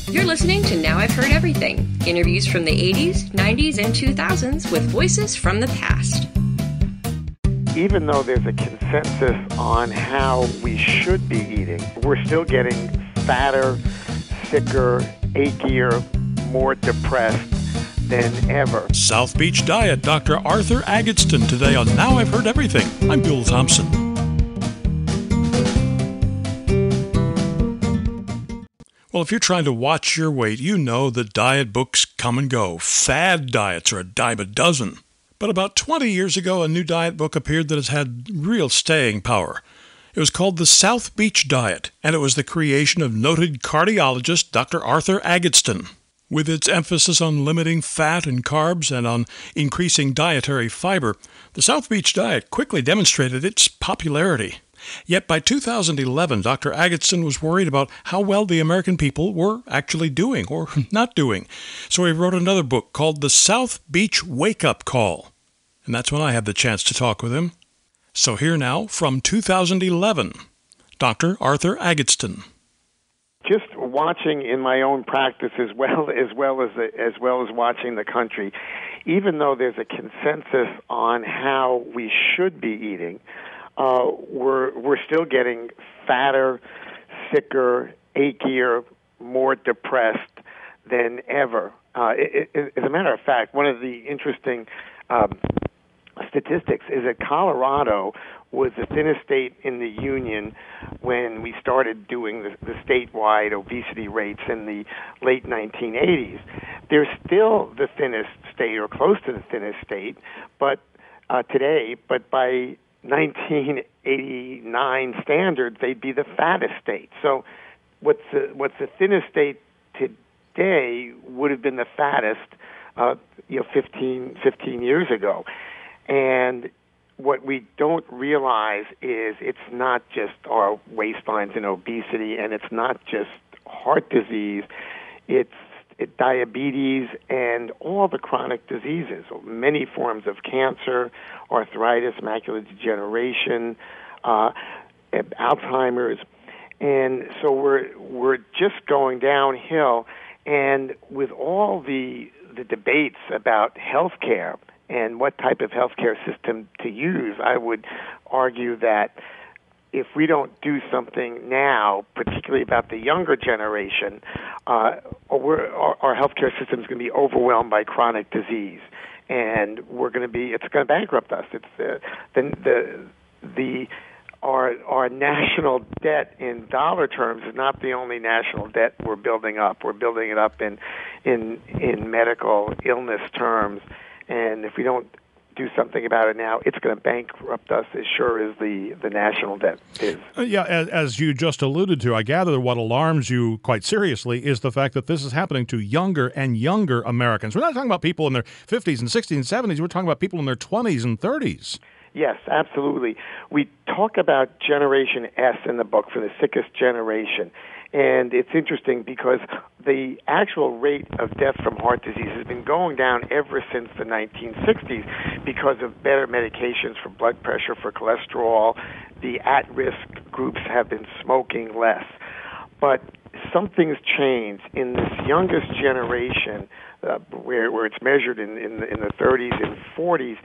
You're listening to Now I've Heard Everything. Interviews from the 80s, 90s, and 2000s with voices from the past. Even though there's a consensus on how we should be eating, we're still getting fatter, sicker, achier, more depressed than ever. South Beach Diet, Dr. Arthur Agatston, today on Now I've Heard Everything. I'm Bill Thompson. Well, if you're trying to watch your weight, you know that diet books come and go. Fad diets are a dime a dozen. But about 20 years ago, a new diet book appeared that has had real staying power. It was called the South Beach Diet, and it was the creation of noted cardiologist Dr. Arthur Agatston. With its emphasis on limiting fat and carbs and on increasing dietary fiber, the South Beach Diet quickly demonstrated its popularity. Yet by 2011, Dr. Agatston was worried about how well the American people were actually doing or not doing. So he wrote another book called The South Beach Wake-Up Call. And that's when I had the chance to talk with him. So here now, from 2011, Dr. Arthur Agatston. Just watching in my own practice as well as watching the country, even though there's a consensus on how we should be eating, we're still getting fatter, sicker, achier, more depressed than ever. As a matter of fact, one of the interesting statistics is that Colorado was the thinnest state in the union when we started doing the statewide obesity rates in the late 1980s. They're still the thinnest state, or close to the thinnest state, but today, but by 1989 standards, they'd be the fattest state. So what's the thinnest state today would have been the fattest 15 years ago. And what we don't realize is it's not just our waistlines and obesity, and it's not just heart disease. It's diabetes and all the chronic diseases, many forms of cancer, arthritis, macular degeneration, Alzheimer's. And so we're just going downhill. And with all the debates about health care and what type of healthcare system to use, I would argue that if we don't do something now, particularly about the younger generation, our healthcare system is going to be overwhelmed by chronic disease, and it's going to bankrupt us. It's our national debt in dollar terms is not the only national debt we're building up. We're building it up in medical illness terms. And if we don't do something about it now, it's going to bankrupt us as sure as the national debt is. As you just alluded to, I gather what alarms you quite seriously is the fact that this is happening to younger and younger Americans. We're not talking about people in their 50s and 60s and 70s. We're talking about people in their 20s and 30s. Yes, absolutely. We talk about Generation S in the book, for the sickest generation. And it's interesting because the actual rate of death from heart disease has been going down ever since the 1960s because of better medications for blood pressure, for cholesterol. The at-risk groups have been smoking less. But something's changed in this youngest generation, where it's measured in the 30s and 40s.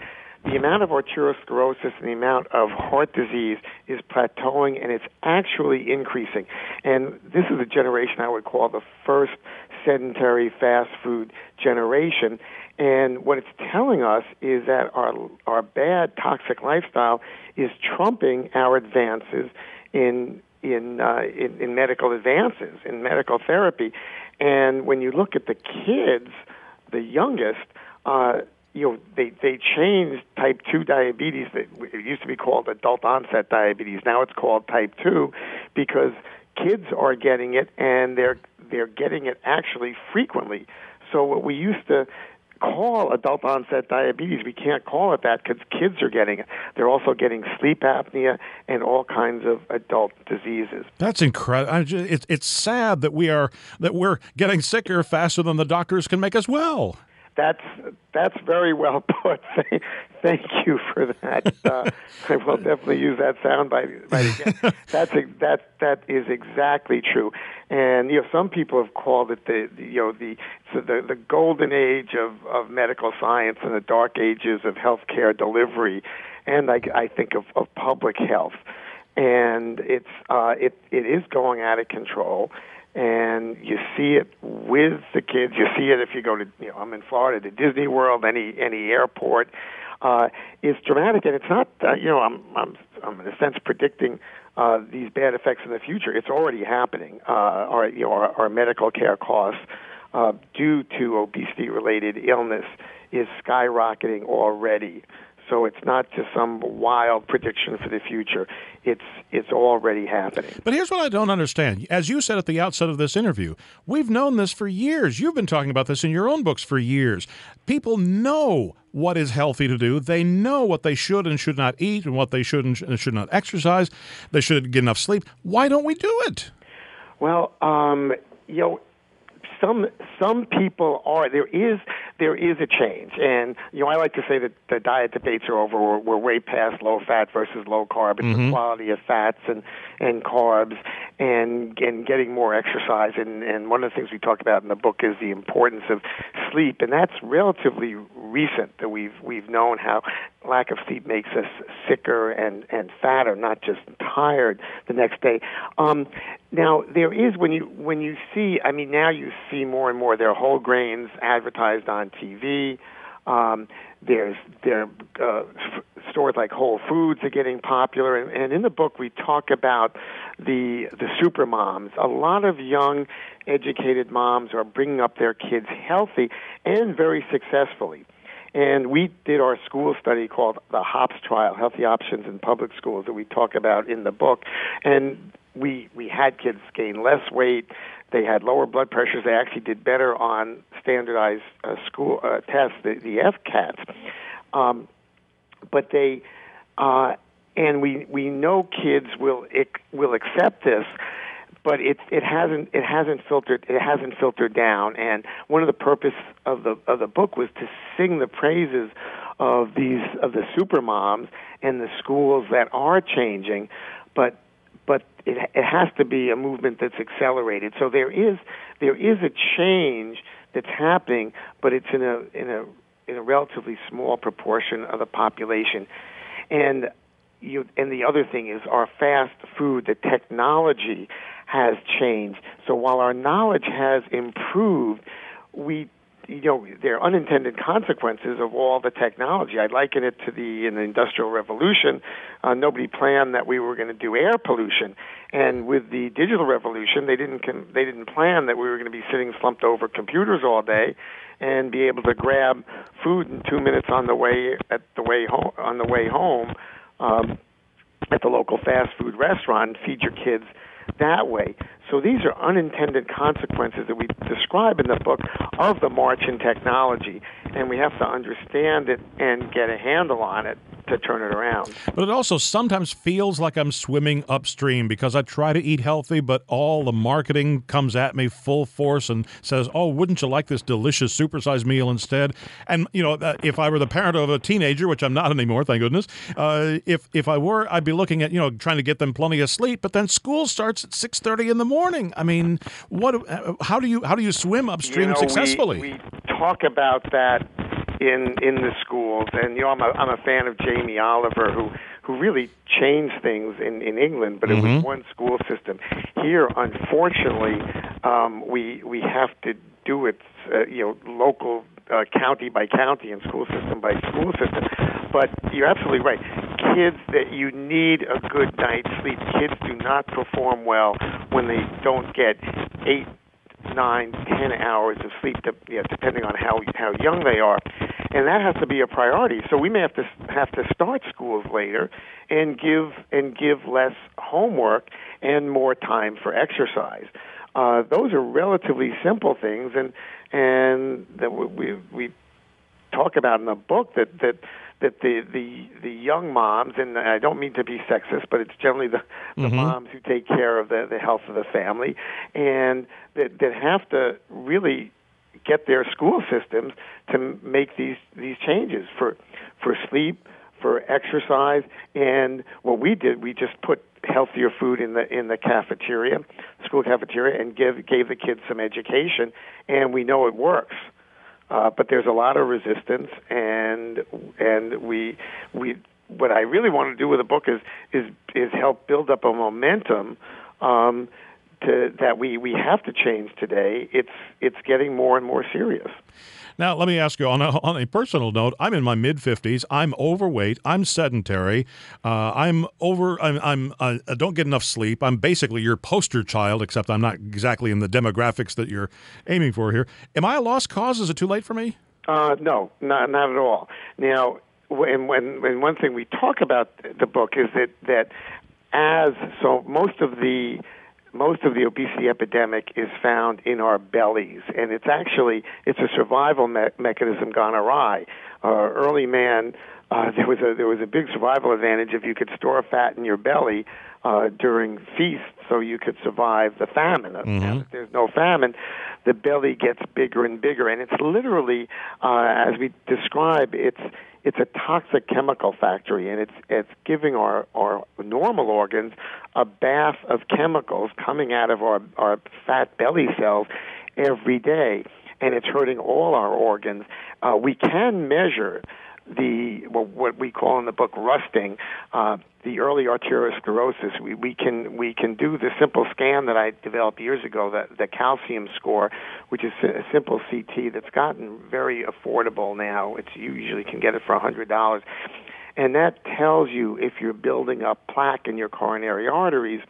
The amount of arteriosclerosis and the amount of heart disease is plateauing, and it's actually increasing. And this is a generation I would call the first sedentary fast food generation. And what it's telling us is that our bad toxic lifestyle is trumping our advances in medical advances, in medical therapy. And when you look at the kids, the youngest, they changed type 2 diabetes. It used to be called adult onset diabetes. Now it's called type 2 because kids are getting it, and they're getting it actually frequently. So what we used to call adult onset diabetes, we can't call it that because kids are getting it. They're also getting sleep apnea and all kinds of adult diseases. That's incredible. It's sad that we're getting sicker faster than the doctors can make us well. That's very well put. Thank you for that. I will definitely use that soundbite again. That is exactly true. And some people have called it the golden age of medical science and the dark ages of healthcare delivery, and I think of public health. And it is going out of control. And you see it with the kids. You see it if you go to, I'm in Florida, to Disney World, any airport. It's dramatic, and it's not, I'm in a sense predicting these bad effects in the future. It's already happening. Our medical care costs due to obesity-related illness is skyrocketing already. So it's not just some wild prediction for the future. It's already happening. But here's what I don't understand. As you said at the outset of this interview, we've known this for years. You've been talking about this in your own books for years. People know what is healthy to do. They know what they should and should not eat and what they should and should not exercise. They should get enough sleep. Why don't we do it? Well, some people are. There is a change, and I like to say that the diet debates are over. We're way past low fat versus low carb. It's the quality of fats and carbs, and getting more exercise. And one of the things we talk about in the book is the importance of sleep, and that's relatively recent. That we've known how lack of sleep makes us sicker and fatter, not just tired the next day. Now there is when you see. I mean, now you see more and more. There are whole grains advertised on TV. There's stores like Whole Foods are getting popular, and in the book we talk about the super moms. A lot of young, educated moms are bringing up their kids healthy and very successfully. And we did our school study called the HOPS trial, Healthy Options in Public Schools, that we talk about in the book. And we had kids gain less weight. They had lower blood pressures. They actually did better on standardized school tests, the FCATs. But they, and we know kids will accept this, but it hasn't filtered down. And one of the purpose of the book was to sing the praises of the super moms and the schools that are changing, but it has to be a movement that's accelerated. So there is a change that's happening, but it's in a relatively small proportion of the population. And the other thing is our fast food, the technology has changed. So while our knowledge has improved, there are unintended consequences of all the technology. I liken it to in the Industrial Revolution. Nobody planned that we were going to do air pollution, and with the digital revolution, they didn't plan that we were going to be sitting slumped over computers all day and be able to grab food in 2 minutes on the way home at the local fast food restaurant and feed your kids that way. So these are unintended consequences that we describe in the book of the march in technology, and we have to understand it and get a handle on it to turn it around. But it also sometimes feels like I'm swimming upstream because I try to eat healthy, but all the marketing comes at me full force and says, oh, wouldn't you like this delicious supersized meal instead? And, if I were the parent of a teenager, which I'm not anymore, thank goodness, if I were, I'd be looking at, trying to get them plenty of sleep, but then school starts at 6:30 in the morning. I mean, how do you swim upstream successfully? We talk about that in the schools, and I'm a fan of Jamie Oliver, who really changed things in England, but it was one school system. Here, unfortunately, we have to do it local, county by county and school system by school system. But you're absolutely right. Kids, that you need a good night's sleep. Kids do not perform well when they don't get 8, 9, 10 hours of sleep, depending on how young they are, and that has to be a priority. So we may have to start schools later and give less homework and more time for exercise. Those are relatively simple things, and that we talk about in the book that the young moms, and I don't mean to be sexist, but it's generally the moms who take care of the health of the family, and that have to really get their school systems to make these changes for sleep, for exercise. And what we did, we just put healthier food in the cafeteria, school cafeteria, and gave the kids some education, and we know it works. But there's a lot of resistance, and we what I really want to do with the book is help build up a momentum that we have to change today. It's getting more and more serious. Now, let me ask you, on a personal note, I'm in my mid-50s. I'm overweight. I'm sedentary. I don't get enough sleep. I'm basically your poster child, except I'm not exactly in the demographics that you're aiming for here. Am I a lost cause? Is it too late for me? No, not at all. Now, when one thing we talk about the book is that most of the obesity epidemic is found in our bellies, and it's a survival mechanism gone awry. Early man, there was a big survival advantage if you could store fat in your belly during feasts, so you could survive the famine. And if there's no famine, the belly gets bigger and bigger, and it's literally, as we describe, it's a toxic chemical factory, and it's giving our normal organs a bath of chemicals coming out of our fat belly cells every day, and it's hurting all our organs. We can measure what we call in the book rusting, the early arteriosclerosis. We can do the simple scan that I developed years ago, the calcium score, which is a simple CT that's gotten very affordable now. You usually can get it for $100, and that tells you if you're building up plaque in your coronary arteries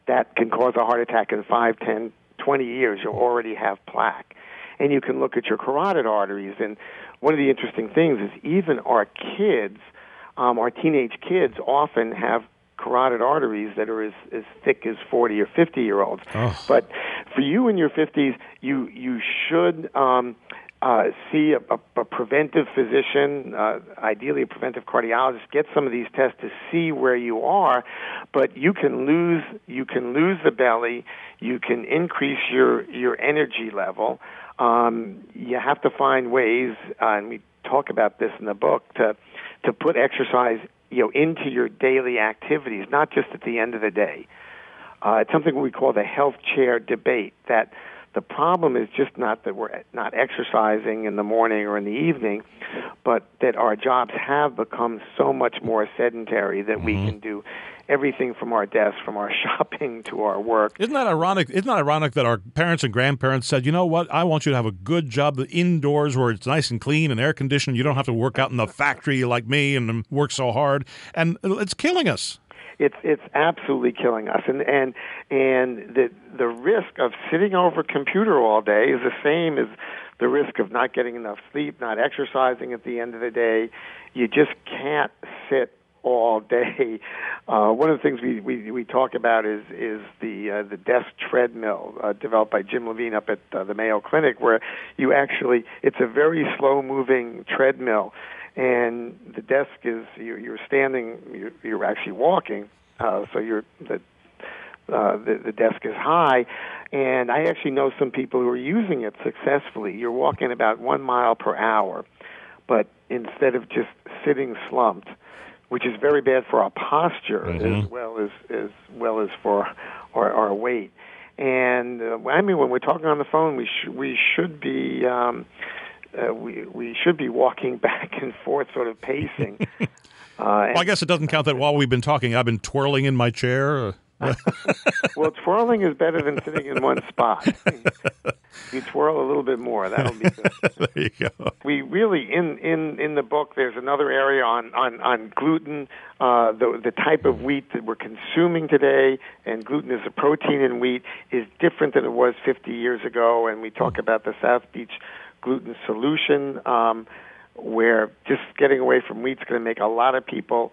that can cause a heart attack in 5, 10, 20 years. You'll already have plaque. And you can look at your carotid arteries, and one of the interesting things is even our kids, our teenage kids often have carotid arteries that are as thick as 40 or 50-year-olds. Oh. But for you in your 50s, you should see a preventive physician, ideally a preventive cardiologist. Get some of these tests to see where you are. But you can lose the belly. You can increase your energy level. You have to find ways, and we talk about this in the book, to put exercise into your daily activities, not just at the end of the day. It's something we call the health chair debate, that the problem is just not that we're not exercising in the morning or in the evening, but that our jobs have become so much more sedentary that we can do everything from our desks, from our shopping to our work. Isn't that ironic? Isn't that ironic that our parents and grandparents said, you know what, I want you to have a good job indoors where it's nice and clean and air conditioned. You don't have to work out in the factory like me and work so hard. And it's killing us. It's absolutely killing us, and the risk of sitting over a computer all day is the same as the risk of not getting enough sleep, not exercising at the end of the day. You just can't sit all day. One of the things we talk about is the desk treadmill developed by Jim Levine up at the Mayo Clinic, where it's a very slow moving treadmill. And the desk is you're standing, you're actually walking, so the desk is high. And I actually know some people who are using it successfully. You're walking about 1 mile per hour, but instead of just sitting slumped, which is very bad for our posture as well as for our weight. And when we're talking on the phone, we should be. We should be walking back and forth, sort of pacing. Well, I guess it doesn't count that while we've been talking, I've been twirling in my chair. Well, twirling is better than sitting in one spot. If you twirl a little bit more, that'll be good. There you go. We really, in the book, there's another area on gluten, the type of wheat that we're consuming today, and gluten is a protein in wheat, is different than it was 50 years ago, and we talk about the South Beach gluten solution, where just getting away from wheat is going to make a lot of people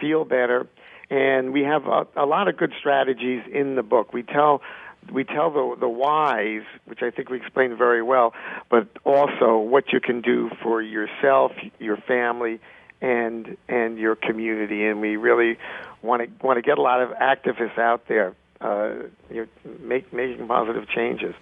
feel better. And we have a lot of good strategies in the book. We tell the whys, which I think we explained very well, but also what you can do for yourself, your family, and your community. And we really want to get a lot of activists out there, making positive changes.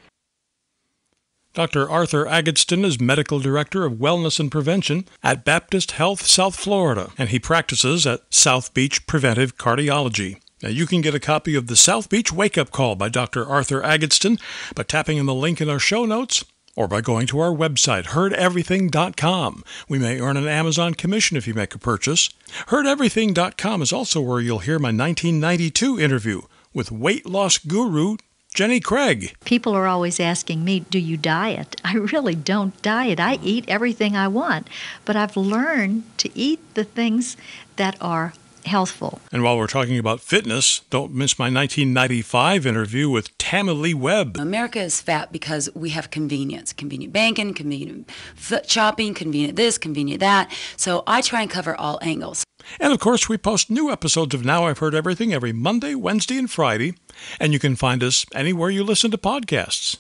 Dr. Arthur Agatston is Medical Director of Wellness and Prevention at Baptist Health South Florida, and he practices at South Beach Preventive Cardiology. Now, you can get a copy of the South Beach Wake-Up Call by Dr. Arthur Agatston by tapping on the link in our show notes or by going to our website, heardeverything.com. We may earn an Amazon commission if you make a purchase. Heardeverything.com is also where you'll hear my 1992 interview with weight loss guru Jenny Craig. People are always asking me, do you diet? I really don't diet. I eat everything I want, but I've learned to eat the things that are healthful. And while we're talking about fitness, don't miss my 1995 interview with Tammy Lee Webb. America is fat because we have convenience. Convenient banking, convenient foot shopping, convenient this, convenient that. So I try and cover all angles. And of course, we post new episodes of Now I've Heard Everything every Monday, Wednesday, and Friday. And you can find us anywhere you listen to podcasts.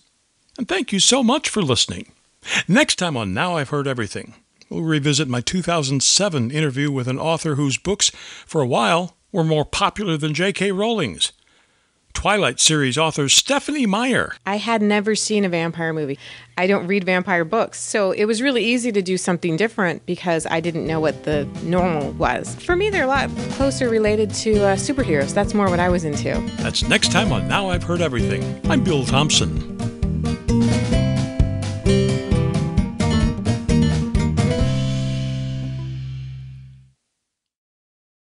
And thank you so much for listening. Next time on Now I've Heard Everything, we'll revisit my 2007 interview with an author whose books, for a while, were more popular than J.K. Rowling's. Twilight series author Stephenie Meyer. I had never seen a vampire movie. I don't read vampire books, so it was really easy to do something different because I didn't know what the normal was. For me, they're a lot closer related to superheroes. That's more what I was into. That's next time on Now I've Heard Everything. I'm Bill Thompson.